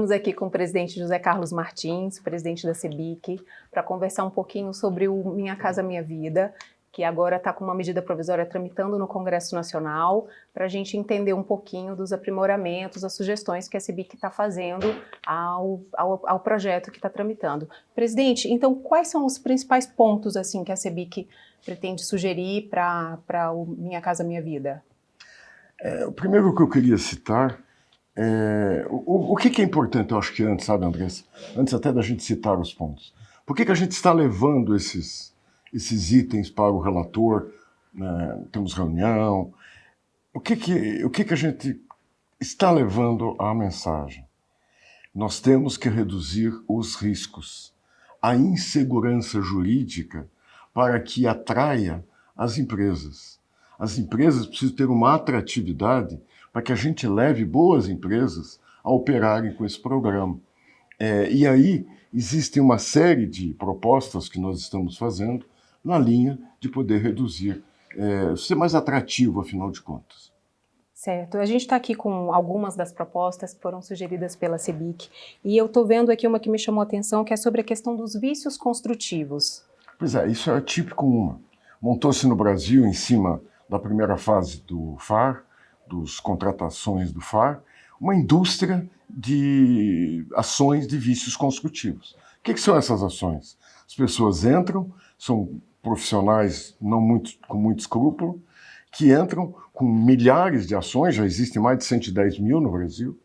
Estamos aqui com o presidente José Carlos Martins, presidente da CEBIC, para conversar um pouquinho sobre o Minha Casa Minha Vida, que agora está com uma medida provisória tramitando no Congresso Nacional, para a gente entender um pouquinho dos aprimoramentos, as sugestões que a CEBIC está fazendo ao projeto que está tramitando. Presidente, então quais são os principais pontos assim, que a CEBIC pretende sugerir para o Minha Casa Minha Vida? O primeiro que eu queria citar o que é importante, eu acho que antes, sabe, Andressa? Antes até da gente citar os pontos. Por que a gente está levando esses itens para o relator, né? Temos reunião. O que a gente está levando à mensagem? Nós temos que reduzir os riscos, a insegurança jurídica para que atraia as empresas. As empresas precisam ter uma atratividade para que a gente leve boas empresas a operarem com esse programa. E aí existe uma série de propostas que nós estamos fazendo na linha de poder reduzir, ser mais atrativo, afinal de contas. Certo. A gente está aqui com algumas das propostas que foram sugeridas pela CEBIC e eu estou vendo aqui uma que me chamou a atenção, que é sobre a questão dos vícios construtivos. Pois é, isso é típico uma. Montou-se no Brasil, em cima da primeira fase do FAR, dos contratações do FAR, uma indústria de ações de vícios construtivos. O que são essas ações? As pessoas entram, são profissionais com muito escrúpulo, que entram com milhares de ações, já existem mais de 110 mil no Brasil.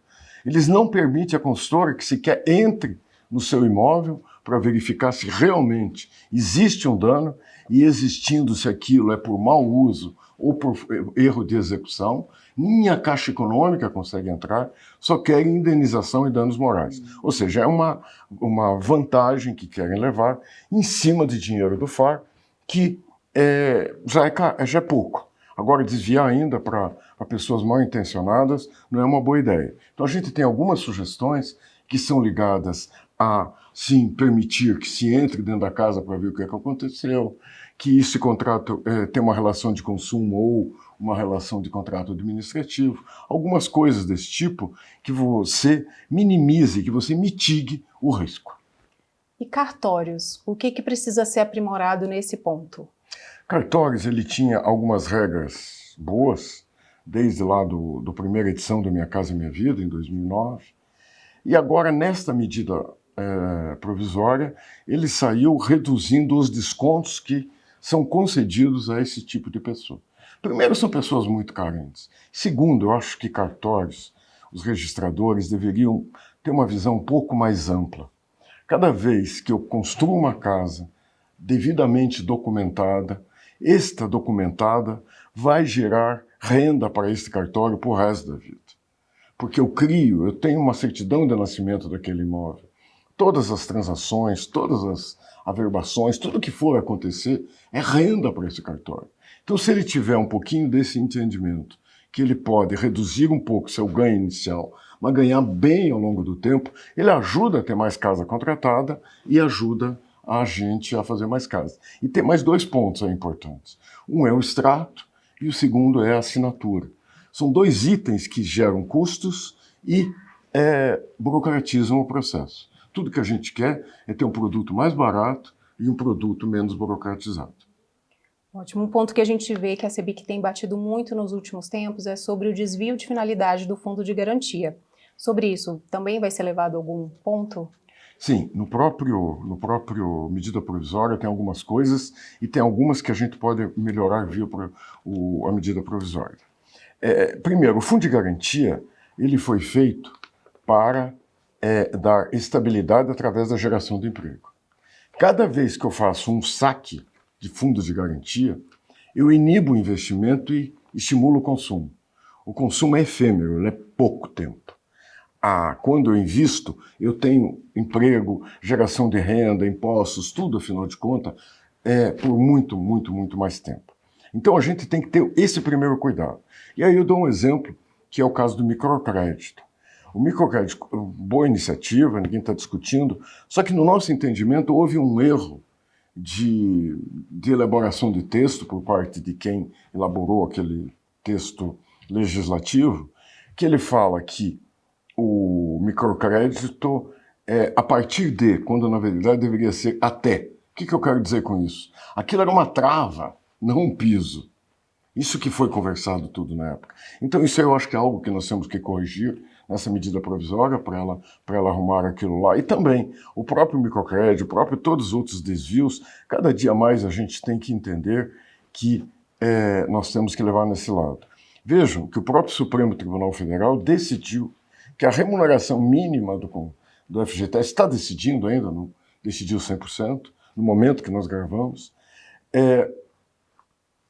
Eles não permitem à consultora que sequer entre no seu imóvel para verificar se realmente existe um dano e existindo se aquilo é por mau uso ou por erro de execução, nem a Caixa Econômica consegue entrar, só querem indenização e danos morais. Ou seja, é uma vantagem que querem levar em cima de dinheiro do FAR, que já é pouco. Agora, desviar ainda para pessoas mal intencionadas não é uma boa ideia. Então, a gente tem algumas sugestões que são ligadas a, sim, permitir que se entre dentro da casa para ver o que aconteceu, que esse contrato tenha uma relação de consumo ou uma relação de contrato administrativo, algumas coisas desse tipo que você minimize, que você mitigue o risco. E cartórios, o que precisa ser aprimorado nesse ponto? Cartórios, ele tinha algumas regras boas, desde lá da primeira edição do Minha Casa Minha Vida, em 2009, e agora, nesta medida provisória, ele saiu reduzindo os descontos que são concedidos a esse tipo de pessoa. Primeiro, são pessoas muito carentes. Segundo, eu acho que cartórios, os registradores, deveriam ter uma visão um pouco mais ampla. Cada vez que eu construo uma casa devidamente documentada, esta documentada vai gerar renda para este cartório para o resto da vida. Porque eu tenho uma certidão de nascimento daquele imóvel. Todas as transações, todas as averbações, tudo que for acontecer é renda para esse cartório. Então, se ele tiver um pouquinho desse entendimento, que ele pode reduzir um pouco seu ganho inicial, mas ganhar bem ao longo do tempo, ele ajuda a ter mais casa contratada e ajuda a gente a fazer mais casas. E tem mais dois pontos importantes. Um é o extrato e o segundo é a assinatura. São dois itens que geram custos e burocratizam o processo. Tudo que a gente quer é ter um produto mais barato e um produto menos burocratizado. Ótimo. Um ponto que a gente vê que a CEBIC tem batido muito nos últimos tempos é sobre o desvio de finalidade do fundo de garantia. Sobre isso, também vai ser levado algum ponto? Sim, no próprio medida provisória tem algumas coisas e tem algumas que a gente pode melhorar via a medida provisória. Primeiro, o fundo de garantia ele foi feito para dar estabilidade através da geração de emprego. Cada vez que eu faço um saque de fundos de garantia, eu inibo o investimento e estimulo o consumo. O consumo é efêmero, ele é pouco tempo. Quando eu invisto, eu tenho emprego, geração de renda, impostos, tudo, afinal de contas, por muito, muito, muito mais tempo. Então, a gente tem que ter esse primeiro cuidado. E aí eu dou um exemplo, que é o caso do microcrédito. O microcrédito, boa iniciativa, ninguém está discutindo, só que no nosso entendimento houve um erro de elaboração de texto por parte de quem elaborou aquele texto legislativo, que ele fala que o microcrédito a partir de, quando na verdade deveria ser até. O que eu quero dizer com isso? Aquilo era uma trava, não um piso. Isso que foi conversado tudo na época. Então isso eu acho que é algo que nós temos que corrigir nessa medida provisória para ela arrumar aquilo lá. E também o próprio microcrédito, todos os outros desvios, cada dia mais a gente tem que entender que nós temos que levar nesse lado. Vejam que o próprio Supremo Tribunal Federal decidiu que a remuneração mínima do FGTS está decidindo ainda, não decidiu 100%, no momento que nós gravamos,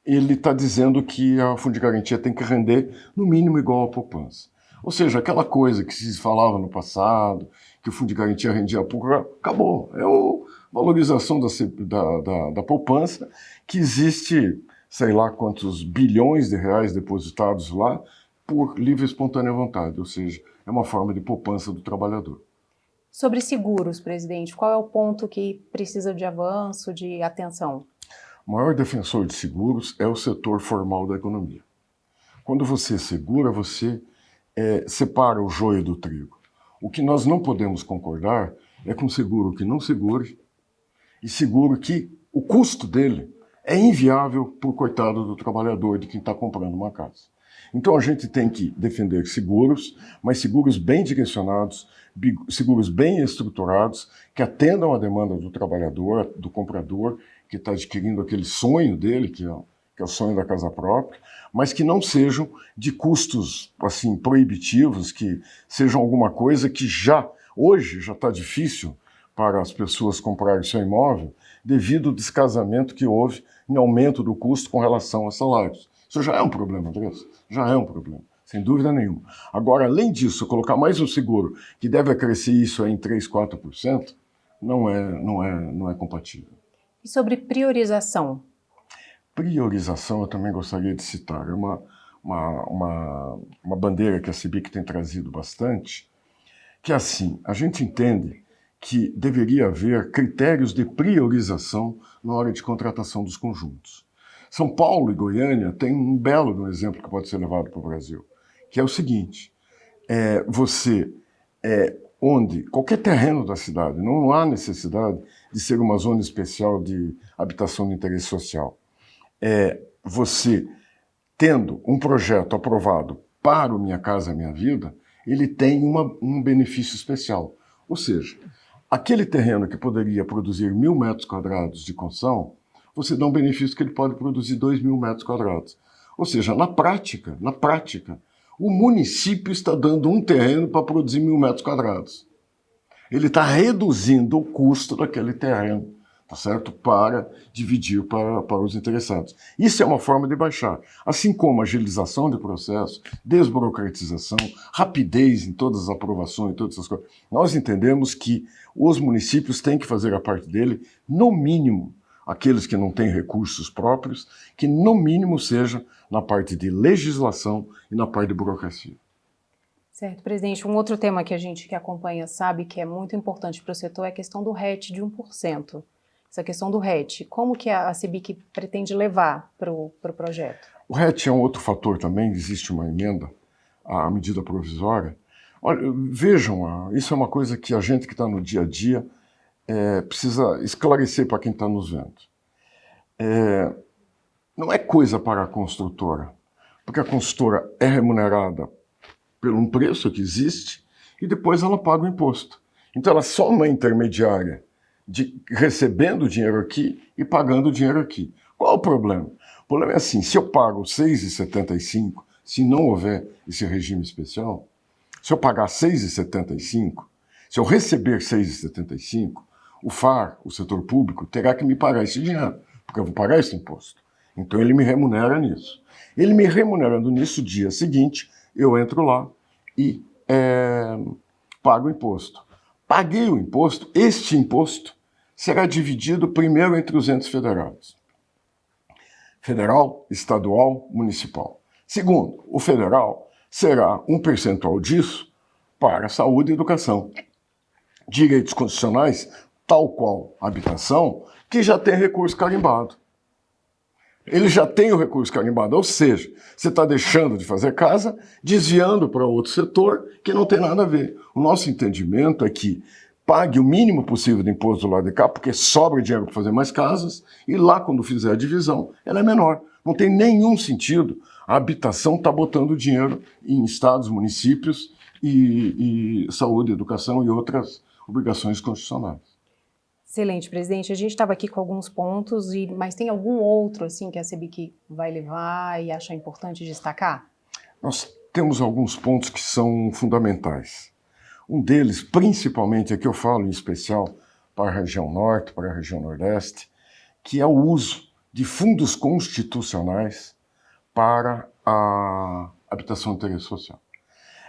ele está dizendo que a Fundo de Garantia tem que render no mínimo igual à poupança. Ou seja, aquela coisa que se falava no passado, que o Fundo de Garantia rendia pouco, acabou. É a valorização da poupança, que existe, sei lá quantos bilhões de reais depositados lá por livre e espontânea vontade, ou seja, é uma forma de poupança do trabalhador. Sobre seguros, presidente, qual é o ponto que precisa de avanço, de atenção? O maior defensor de seguros é o setor formal da economia. Quando você segura, você separa o joio do trigo. O que nós não podemos concordar é com seguro que não segure e seguro que o custo dele é inviável para o coitado do trabalhador, de quem está comprando uma casa. Então a gente tem que defender seguros, mas seguros bem direcionados, seguros bem estruturados, que atendam à demanda do trabalhador, do comprador, que está adquirindo aquele sonho dele, que é o sonho da casa própria, mas que não sejam de custos assim proibitivos, que sejam alguma coisa que hoje já está difícil para as pessoas comprarem seu imóvel, devido ao descasamento que houve em aumento do custo com relação aos salários. Isso já é um problema, Andressa, já é um problema, sem dúvida nenhuma. Agora, além disso, colocar mais um seguro que deve acrescer isso em 3%, 4%, não é compatível. E sobre priorização? Priorização eu também gostaria de citar. É uma bandeira que a CEBIC tem trazido bastante, que assim, a gente entende que deveria haver critérios de priorização na hora de contratação dos conjuntos. São Paulo e Goiânia têm um belo exemplo que pode ser levado para o Brasil, que é o seguinte, onde qualquer terreno da cidade, não há necessidade de ser uma zona especial de habitação de interesse social. Você, tendo um projeto aprovado para o Minha Casa Minha Vida, ele tem um benefício especial. Ou seja, aquele terreno que poderia produzir 1.000 metros quadrados de construção, você dá um benefício que ele pode produzir 2.000 metros quadrados. Ou seja, na prática, o município está dando um terreno para produzir 1.000 metros quadrados. Ele está reduzindo o custo daquele terreno, tá certo? Para dividir para os interessados. Isso é uma forma de baixar. Assim como agilização de processo, desburocratização, rapidez em todas as aprovações, todas essas coisas. Nós entendemos que os municípios têm que fazer a parte dele, no mínimo, aqueles que não têm recursos próprios, que no mínimo seja na parte de legislação e na parte de burocracia. Certo, presidente. Um outro tema que a gente que acompanha sabe que é muito importante para o setor é a questão do RET de 1%. Essa questão do RET, como que a CEBIC pretende levar para o projeto? O RET é um outro fator também, existe uma emenda à medida provisória. Olha, vejam, isso é uma coisa que a gente que está no dia a dia precisa esclarecer para quem está nos vendo. Não é coisa para a construtora, porque a construtora é remunerada por um preço que existe e depois ela paga o imposto. Então ela é só uma intermediária recebendo o dinheiro aqui e pagando o dinheiro aqui. Qual é o problema? O problema é assim, se eu pago R$ 6,75, se não houver esse regime especial, se eu pagar R$ 6,75, se eu receber R$ 6,75, o FAR, o setor público, terá que me pagar esse dinheiro, porque eu vou pagar esse imposto. Então ele me remunera nisso. Ele me remunerando nisso, no dia seguinte, eu entro lá e pago o imposto. Paguei o imposto, este imposto será dividido primeiro entre os entes federados. Federal, estadual, municipal. Segundo, o federal será um percentual disso para saúde e educação. Direitos constitucionais, tal qual a habitação, que já tem recurso carimbado. Ele já tem o recurso carimbado, ou seja, você está deixando de fazer casa, desviando para outro setor que não tem nada a ver. O nosso entendimento é que pague o mínimo possível de imposto do lado de cá, porque sobra dinheiro para fazer mais casas, e lá, quando fizer a divisão, ela é menor. Não tem nenhum sentido a habitação estar botando dinheiro em estados, municípios e saúde, educação e outras obrigações constitucionais. Excelente, presidente. A gente estava aqui com alguns pontos, mas tem algum outro assim que a CEBIC vai levar e acha importante destacar? Nós temos alguns pontos que são fundamentais. Um deles, principalmente, é que eu falo em especial para a região norte, para a região nordeste, que é o uso de fundos constitucionais para a habitação de interesse social.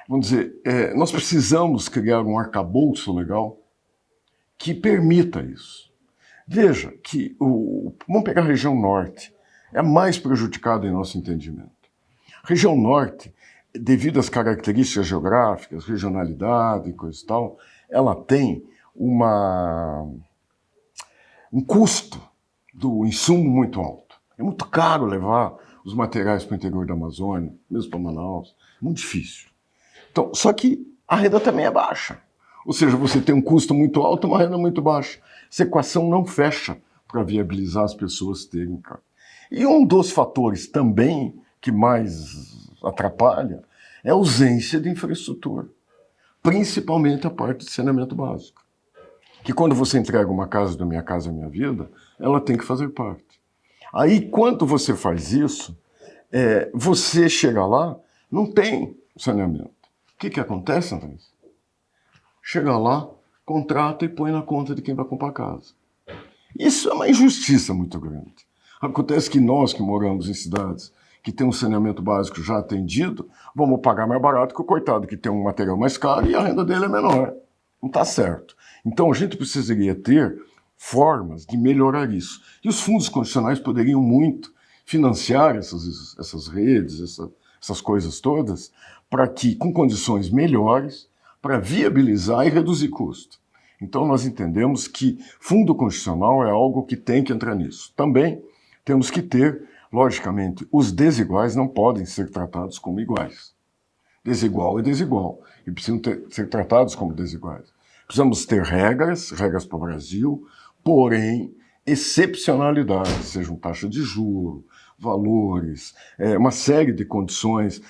Vamos dizer, nós precisamos criar um arcabouço legal que permita isso. Veja que, vamos pegar a região norte, é a mais prejudicada em nosso entendimento. A região norte, devido às características geográficas, regionalidade e coisa e tal, ela tem um custo do insumo muito alto. É muito caro levar os materiais para o interior da Amazônia, mesmo para Manaus, muito difícil. Então, só que a renda também é baixa. Ou seja, você tem um custo muito alto e uma renda muito baixa. Essa equação não fecha para viabilizar as pessoas terem casa. E um dos fatores também que mais atrapalha é a ausência de infraestrutura, principalmente a parte de saneamento básico. Que quando você entrega uma casa do Minha Casa Minha Vida, ela tem que fazer parte. Aí, quando você faz isso, você chega lá, não tem saneamento. O que acontece, André? Chega lá, contrata e põe na conta de quem vai comprar a casa. Isso é uma injustiça muito grande. Acontece que nós que moramos em cidades que têm um saneamento básico já atendido, vamos pagar mais barato que o coitado que tem um material mais caro e a renda dele é menor. Não está certo. Então a gente precisaria ter formas de melhorar isso. E os fundos constitucionais poderiam muito financiar essas redes, essas coisas todas, para que, com condições melhores, para viabilizar e reduzir custo. Então nós entendemos que fundo constitucional é algo que tem que entrar nisso. Também temos que ter, logicamente, os desiguais não podem ser tratados como iguais. Desigual é desigual e precisam ser tratados como desiguais. Precisamos ter regras para o Brasil, porém, excepcionalidades, sejam taxa de juros, valores, uma série de condições,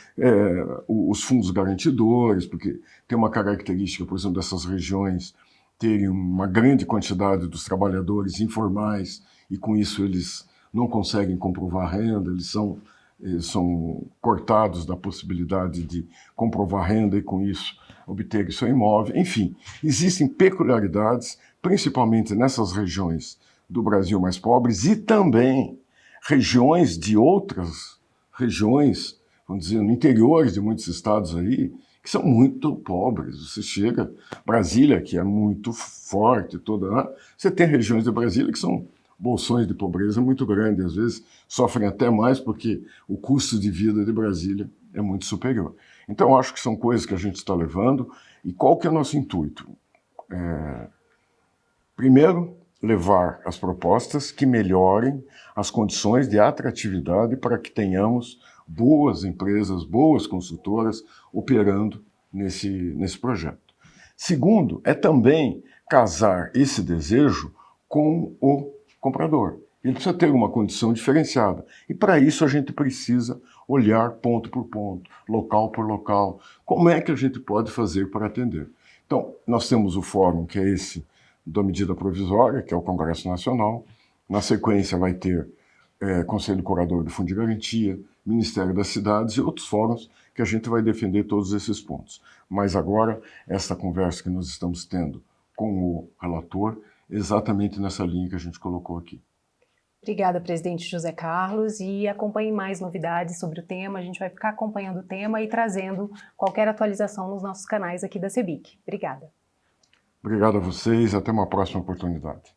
os fundos garantidores, porque tem uma característica, por exemplo, dessas regiões terem uma grande quantidade dos trabalhadores informais e com isso eles não conseguem comprovar a renda, eles são cortados da possibilidade de comprovar renda e com isso obter seu imóvel. Enfim, existem peculiaridades, principalmente nessas regiões do Brasil mais pobres e também regiões de outras regiões, vamos dizer, no interior de muitos estados aí, que são muito pobres. Você chega, Brasília, que é muito forte, você tem regiões de Brasília que são bolsões de pobreza muito grandes, às vezes sofrem até mais porque o custo de vida de Brasília é muito superior. Então, acho que são coisas que a gente está levando. E qual que é o nosso intuito? Primeiro, levar as propostas que melhorem as condições de atratividade para que tenhamos boas empresas, boas consultoras operando nesse projeto. Segundo, é também casar esse desejo com o comprador. Ele precisa ter uma condição diferenciada. E para isso a gente precisa olhar ponto por ponto, local por local. Como é que a gente pode fazer para atender? Então, nós temos o fórum, que é esse da medida provisória, que é o Congresso Nacional. Na sequência vai ter Conselho Curador do Fundo de Garantia, Ministério das Cidades e outros fóruns que a gente vai defender todos esses pontos. Mas agora, essa conversa que nós estamos tendo com o relator, exatamente nessa linha que a gente colocou aqui. Obrigada, presidente José Carlos, e acompanhe mais novidades sobre o tema. A gente vai ficar acompanhando o tema e trazendo qualquer atualização nos nossos canais aqui da CEBIC. Obrigada. Obrigado a vocês, até uma próxima oportunidade.